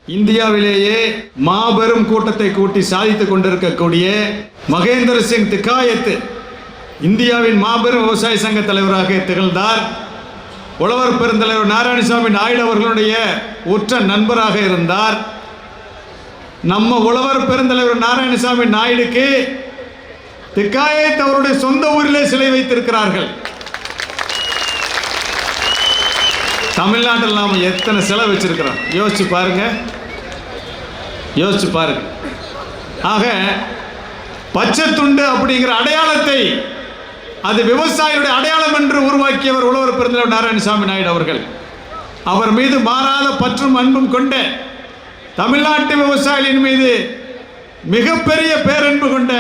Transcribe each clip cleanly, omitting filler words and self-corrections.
இந்தியாவிலேயே மாபெரும் கூட்டத்தை கூட்டி சாதித்துக் கொண்டிருக்கக்கூடிய மகேந்திர சிங் திகாயத் இந்தியாவின் மாபெரும் விவசாய சங்க தலைவராக திகழ்ந்தார். உழவர் பெருந்தலைவர் நாராயணசாமி நாயுடு அவர்களுடைய உற்ற நண்பராக இருந்தார். நம்ம உழவர் பெருந்தலைவர் நாராயணசாமி நாயுடுக்கு திகாயத் அவருடைய சொந்த ஊரிலே சிலை வைத்திருக்கிறார்கள். தமிழ்நாட்டில் நாம் எத்தனை சிலை வச்சிருக்கிறோம் யோசிச்சு பாருங்க. ஆக பச்சை துண்டு அப்படிங்கிற அடையாளத்தை அது விவசாயியுடைய அடையாளம் என்று உருவாக்கியவர் உழவர் பெருந்தலைவர் நாராயணசாமி நாயுடு அவர்கள். அவர் மீது மாறாத பற்றும் அன்பும் கொண்ட தமிழ்நாட்டு விவசாயிகளின் மீது மிகப்பெரிய பேரன்பு கொண்ட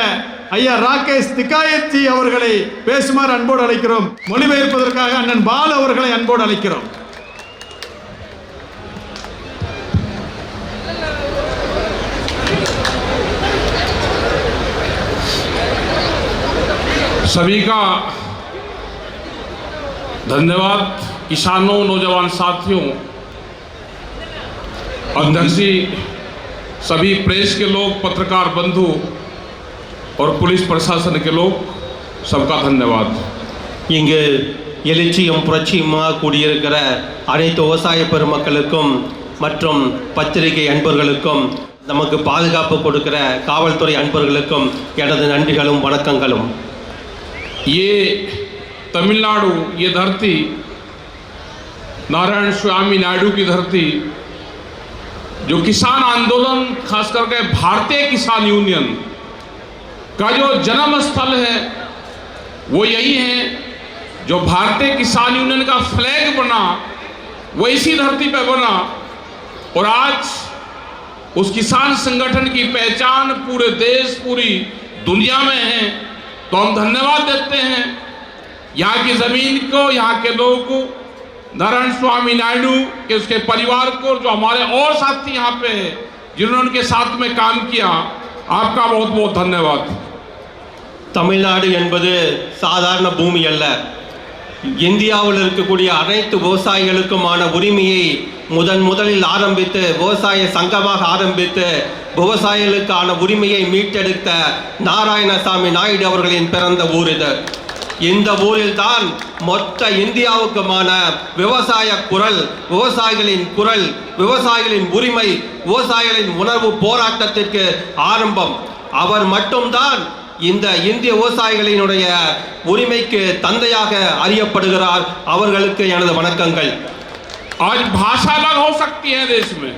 ஐயா ராகேஷ் திகாயத் ஜி அவர்களை பேசுமாறு அன்போடு அழைக்கிறோம். மொழிபெயர்ப்பதற்காக அண்ணன் பாலு அவர்களை அன்போடு அழைக்கிறோம். सभी का धन्यवाद। किसानों, नौजवान साथियों, अध्यक्ष जी, सभी प्रेस के लोग, पत्रकार बंधु और पुलिस प्रशासन के लोग, सबका धन्यवाद। இங்கு எழுச்சியும் புரட்சியுமாக கூடியிருக்கிற அனைத்து விவசாய பெருமக்களுக்கும் மற்றும் பத்திரிகை அன்பர்களுக்கும் நமக்கு பாதுகாப்பு கொடுக்கிற காவல்துறை அன்பர்களுக்கும் எனது நன்றிகளும் வணக்கங்களும். ये तमिलनाडु, ये धरती नारायण स्वामी नायडू की धरती, जो किसान आंदोलन, खास करके भारतीय किसान यूनियन का जो जन्म स्थल है वो यही है। जो भारतीय किसान यूनियन का फ्लैग बना वो इसी धरती पे बना और आज उस किसान संगठन की पहचान पूरे देश, पूरी दुनिया में है। तो हम धन्यवाद देते हैं यहाँ की ज़मीन को, यहाँ के लोगों को, नारायण स्वामी नायडू के उसके परिवार को, जो हमारे और साथी यहाँ पे हैं जिन्होंने उनके साथ में काम किया। आपका बहुत बहुत धन्यवाद। தமிழ்நாடு என்பது சாதாரண பூமி அல்ல. இந்தியாவில் இருக்கக்கூடிய அனைத்து விவசாயிகளுக்குமான உரிமையை முதலில் ஆரம்பித்து விவசாய சங்கமாக ஆரம்பித்து விவசாயிகளுக்கான உரிமையை மீட்டெடுத்த நாராயணசாமி நாயுடு அவர்களின் பிறந்த ஊர் இது. இந்த ஊரில் தான் மொத்த இந்தியாவுக்குமான விவசாய குரல், விவசாயிகளின் குரல், விவசாயிகளின் உரிமை, விவசாயிகளின் உணர்வு போராட்டத்திற்கு ஆரம்பம். அவர் மட்டும்தான் இந்த இந்திய விவசாயிகளினுடைய உரிமைக்கு தந்தையாக அறியப்படுகிறார். அவர்களுக்கு எனது வணக்கங்கள். आज भाषा अलग हो सकती है देश में,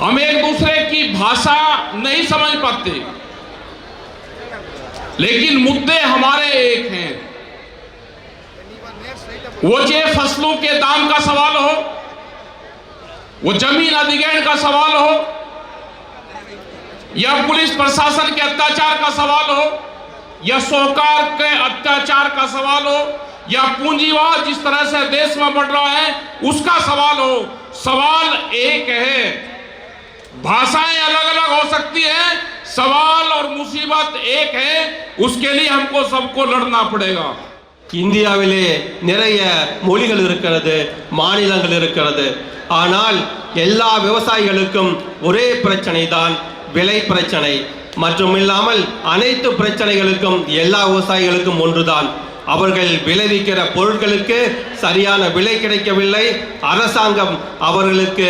हम एक दूसरे की भाषा नहीं समझ पाते, लेकिन मुद्दे हमारे एक हैं। वो चाहे फसलों के दाम का सवाल हो, वो जमीन अधिग्रहण का सवाल हो, या पुलिस प्रशासन के अत्याचार का सवाल हो, या सरकार के अत्याचार का सवाल हो, या पूंजीवाद जिस तरह से देश में बढ़ रहा है उसका सवाल हो। सवाल एक है। भाषाएं अलग अलग हो सकती हैं, सवाल और मुसीबत एक है। उसके लिए हमको सबको लड़ना पड़ेगा। இந்தியாவிலே நிறைய மொழிகள் இருக்கிறது, மாநிலங்கள் இருக்கிறது. ஆனால் எல்லா விவசாயிகளுக்கும் ஒரே பிரச்சனை தான், விலை பிரச்சனை. மற்றும் இல்லாமல் அனைத்து பிரச்சனைகளுக்கும் எல்லா விவசாயிகளுக்கும் ஒன்றுதான், அவர்கள் விளைவிக்கிற பொருட்களுக்கு சரியான விலை கிடைக்கவில்லை, அரசாங்கம் அவர்களுக்கு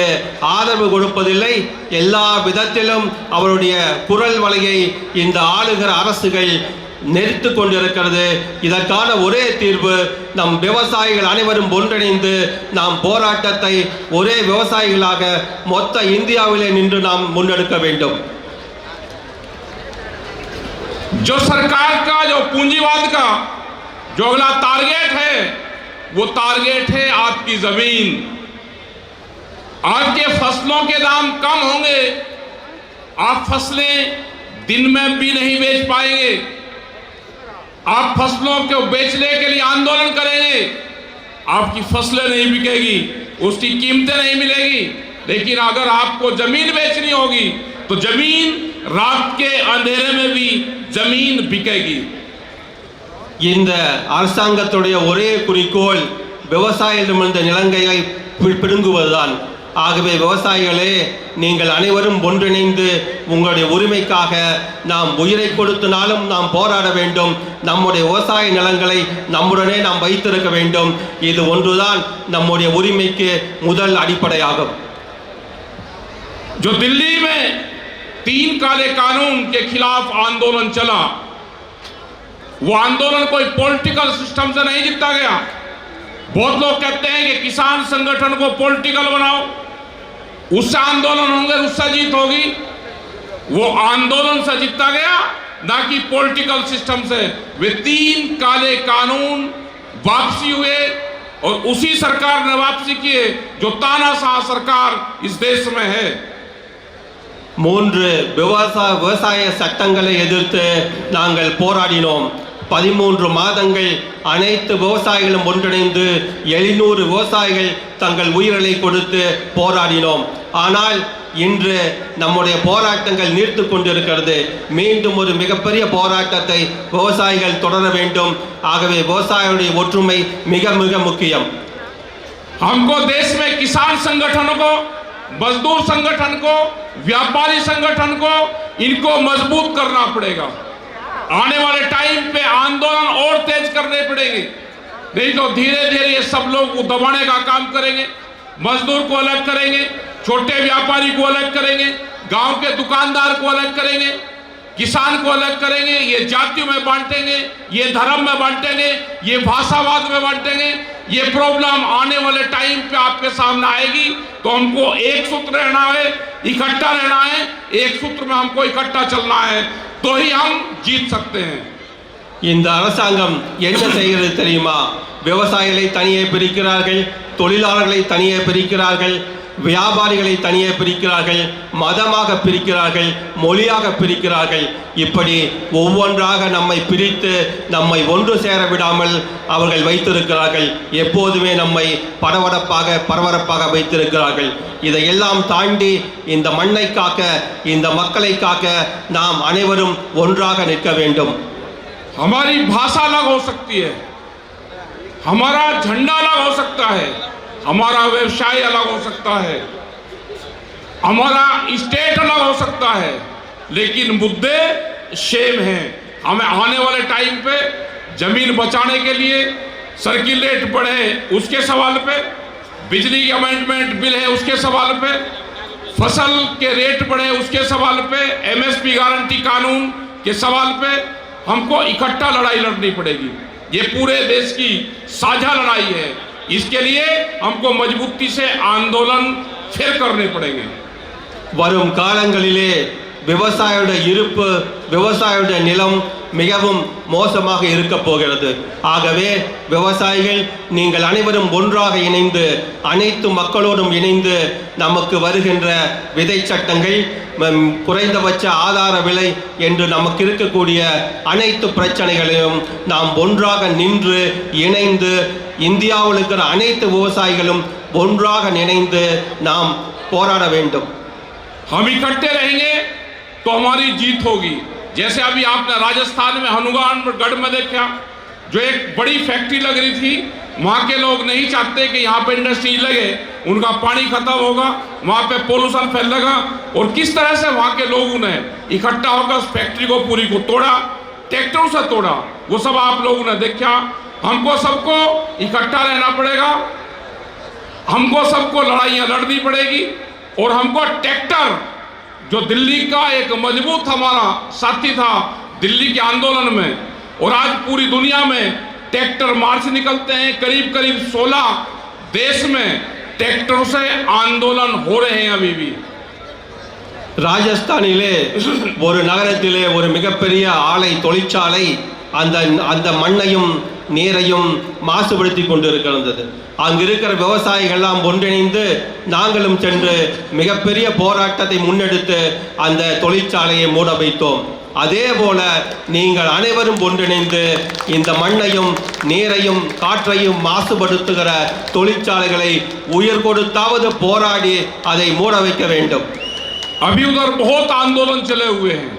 ஆதரவு கொடுப்பதில்லை. எல்லா விதத்திலும் அவருடைய குரல் வலையை இந்த ஆளுகிற அரசுகள் நெரித்து கொண்டிருக்கிறது. இதற்கான ஒரே தீர்வு, நம் விவசாயிகள் அனைவரும் ஒன்றிணைந்து நாம் போராட்டத்தை ஒரே விவசாயிகளாக மொத்த இந்தியாவிலே நின்று நாம் முன்னெடுக்க வேண்டும். जो सरकार का, जो पूंजीवाद का जो अगला टारगेट है, वो टारगेट है आपकी जमीन। आपके फसलों के दाम कम होंगे, आप फसलें दिन में भी नहीं बेच पाएंगे। आप फसलों को बेचने के लिए आंदोलन करेंगे, आपकी फसलें नहीं बिकेगी, उसकी कीमतें नहीं मिलेगी। लेकिन अगर आपको जमीन बेचनी होगी तो जमीन रात के अंधेरे में भी जमीन बिकेगी। இந்த அரசாங்கத்துடைய ஒரே குறிக்கோள் விவசாயிகளிடமிருந்த நிலங்களை பிடுங்குவதுதான். ஆகவே விவசாயிகளே, நீங்கள் அனைவரும் ஒன்றிணைந்து உங்களுடைய உரிமைக்காக நாம் உயிரை கொடுத்தனாலும் நாம் போராட வேண்டும். நம்முடைய விவசாய நிலங்களை நம்முடனே நாம் வைத்திருக்க வேண்டும். இது ஒன்றுதான் நம்முடைய உரிமைக்கு முதல் அடிப்படையாகும். जो दिल्ली में 3 काले कानून के खिलाफ आंदोलन चला, वो आंदोलन कोई पॉलिटिकल सिस्टम से नहीं जीता गया। बहुत लोग कहते हैं कि किसान संगठन को पॉलिटिकल बनाओ, उससे आंदोलन होंगे, उससे जीत होगी। वो आंदोलन से जीता गया, ना कि पॉलिटिकल सिस्टम से। वे 3 काले कानून वापसी हुए और उसी सरकार ने वापसी किए जो तानाशाह सरकार इस देश में है। 3 விவசாய சட்டங்களை எதிர்த்து நாங்கள் போராடினோம். 13 மாதங்கள் அனைத்து விவசாயிகளும் ஒன்றிணைந்து 700 விவசாயிகள் தங்கள் உயிர்களை கொடுத்து போராடினோம். ஆனால் இன்று நம்முடைய போராட்டங்கள் நீர்த்து கொண்டிருக்கிறது. மீண்டும் ஒரு மிகப்பெரிய போராட்டத்தை விவசாயிகள் தொடர வேண்டும். ஆகவே விவசாயிகளுடைய ஒற்றுமை மிக மிக முக்கியம். हमको देश में किसान संगठनों को, मजदूर संगठन को, व्यापारी संगठन को, इनको मजबूत करना पड़ेगा। आने वाले टाइम पे आंदोलन और तेज करने पड़ेंगे, नहीं तो धीरे धीरे ये सब लोग को दबाने का काम करेंगे। मजदूर को अलग करेंगे, छोटे व्यापारी को अलग करेंगे, गांव के दुकानदार को अलग करेंगे, किसान को अलग करेंगे, ये जातियों में बांटेंगे, ये धर्म में बांटेंगे, ये भाषावाद में बांटेंगे। ये प्रॉब्लम आने वाले टाइम पे आपके सामने आएगी। तो हमको एक सूत्र रहना है, इकट्ठा रहना है, एक सूत्र में हमको इकट्ठा चलना है, तो ही हम जीत सकते हैं। இந்த அரசாங்கம் என்ன செய்கிறது தெரியுமா? விவசாயிகளை தனியே பிரிக்கிறார்கள், தொழிலாளர்களை தனியே பிரிக்கிறார்கள், வியாபாரிகளை தனியே பிரிக்கிறார்கள், மதமாக பிரிக்கிறார்கள், மொழியாக பிரிக்கிறார்கள். இப்படி ஒவ்வொன்றாக நம்மை பிரித்து நம்மை ஒன்று சேர விடாமல் அவர்கள் வைத்திருக்கிறார்கள். எப்போதுமே நம்மை பரபரப்பாக வைத்திருக்கிறார்கள். இதையெல்லாம் தாண்டி இந்த மண்ணை காக்க, இந்த மக்களை காக்க நாம் அனைவரும் ஒன்றாக நிற்க வேண்டும். हमारी भाषा अलग हो सकती है, हमारा झंडा अलग हो सकता है, हमारा व्यवसाय अलग हो सकता है, हमारा स्टेट अलग हो सकता है, लेकिन मुद्दे सेम हैं। हमें आने वाले टाइम पे जमीन बचाने के लिए सर्किल रेट बढ़े उसके सवाल पे, बिजली की अमेंडमेंट बिल है उसके सवाल पे, फसल के रेट बढ़े उसके सवाल पे, MSP गारंटी कानून के सवाल पे हमको इकट्ठा लड़ाई लड़नी पड़ेगी। ये पूरे देश की साझा लड़ाई है। इसके लिए हमको मजबूती से आंदोलन फिर करने पड़ेंगे। வரும் காலங்களிலே விவசாயியோட இருப்பு, விவசாயியோட நிலம் மிகவும் மோசமாக இருக்க போகிறது. ஆகவே விவசாயிகள் நீங்கள் அனைவரும் ஒன்றாக இணைந்து, அனைத்து மக்களோடும் இணைந்து நமக்கு வருகின்ற விதை சட்டங்கள், குறைந்தபட்ச ஆதார விலை என்று நமக்கு இருக்கக்கூடிய அனைத்து பிரச்சனைகளையும் நாம் ஒன்றாக நின்று இணைந்து, இந்தியாவில் இருக்கிற அனைத்து விவசாயிகளும் ஒன்றாக இணைந்து நாம் போராட வேண்டும். हम इकट्ठे रहेंगे तो हमारी जीत होगी। जैसे अभी आपने राजस्थान में हनुमानगढ़ में देखा, जो एक बड़ी फैक्ट्री लग रही थी, वहाँ के लोग नहीं चाहते कि यहाँ पे इंडस्ट्री लगे, उनका पानी खत्म होगा, वहाँ पे पोल्यूशन फैलेगा। और किस तरह से वहाँ के लोगों ने इकट्ठा होकर उस फैक्ट्री को पूरी को तोड़ा, ट्रैक्टरों से तोड़ा, वो सब आप लोगों ने देखा। हमको सबको इकट्ठा रहना पड़ेगा, हमको सबको लड़ाइयाँ लड़नी पड़ेगी। और हमको ट्रैक्टर, जो दिल्ली का एक मजबूत हमारा साथी था दिल्ली के आंदोलन में, और आज पूरी दुनिया में ट्रैक्टर मार्च निकलते हैं, करीब करीब 16 देश में ट्रैक्टर से आंदोलन हो रहे हैं अभी भी। ராஜஸ்தானிலே ஒரு நகரத்திலே ஒரு மிகப்பெரிய ஆலை தொழிற்சாலை அந்த மண்ணையும் நீரையும் மாசுபடுத்தி கொண்டிருக்கிறது. அங்கிருக்கிற விவசாயிகள்லாம் ஒன்றிணைந்து நாங்களும் சென்று மிகப்பெரிய போராட்டத்தை முன்னெடுத்து அந்த தொழிற்சாலையை மூட வைத்தோம். அதே போல நீங்கள் அனைவரும் ஒன்றிணைந்து இந்த மண்ணையும் நீரையும் காற்றையும் மாசுபடுத்துகிற தொழிற்சாலைகளை உயிர் கொடுத்தாவது போராடி அதை மூட வைக்க வேண்டும். अभी उधर बहुत आंदोलन चले हुए हैं।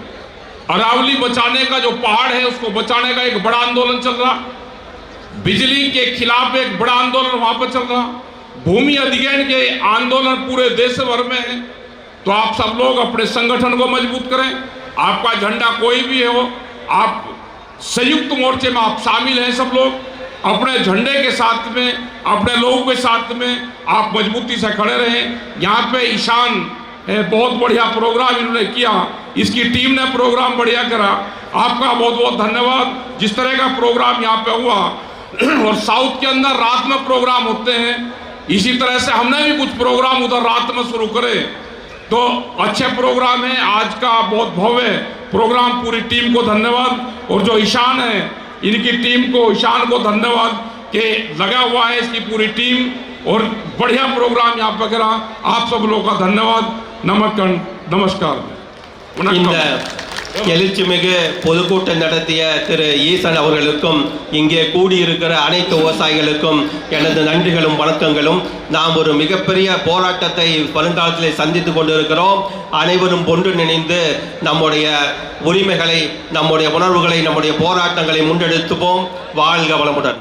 अरावली बचाने का जो पहाड़ है उसको बचाने का एक बड़ा आंदोलन चल रहा, बिजली के खिलाफ एक बड़ा आंदोलन वहां पर चल रहा, भूमि अधिग्रहण के आंदोलन पूरे देश भर में है, तो आप सब लोग अपने संगठन को मजबूत करें। आपका झंडा कोई भी हो, आप संयुक्त मोर्चे में आप शामिल हैं। सब लोग अपने झंडे के साथ में, अपने लोगों के साथ में आप मजबूती से खड़े रहें। यहाँ पे ईशान बहुत बढ़िया प्रोग्राम इन्होंने किया, इसकी टीम ने प्रोग्राम बढ़िया करा। आपका बहुत बहुत धन्यवाद। जिस तरह का प्रोग्राम यहाँ पे हुआ और साउथ के अंदर रात में प्रोग्राम होते हैं, इसी तरह से हमने भी कुछ प्रोग्राम उधर रात में शुरू करे, तो अच्छे प्रोग्राम है। आज का बहुत भव्य प्रोग्राम, पूरी टीम को धन्यवाद। और जो ईशान है, इनकी टीम को, ईशान को धन्यवाद कि लगा हुआ है इसकी पूरी टीम, और बढ़िया प्रोग्राम यहाँ पर करा। आप सब लोगों का धन्यवाद। नमस्कार। இந்த எழுச்சிமிகு பொதுக்கூட்டம் நடத்திய திரு ஈசன் அவர்களுக்கும் இங்கே கூடியிருக்கிற அனைத்து விவசாயிகளுக்கும் எனது நன்றிகளும் வணக்கங்களும். நாம் ஒரு மிகப்பெரிய போராட்டத்தை வருங்காலத்தில் சந்தித்து கொண்டிருக்கிறோம். அனைவரும் ஒன்று நினைந்து நம்முடைய உரிமைகளை, நம்முடைய உணர்வுகளை, நம்முடைய போராட்டங்களை முன்னெடுத்துப்போம். வாழ்க வளமுடன்.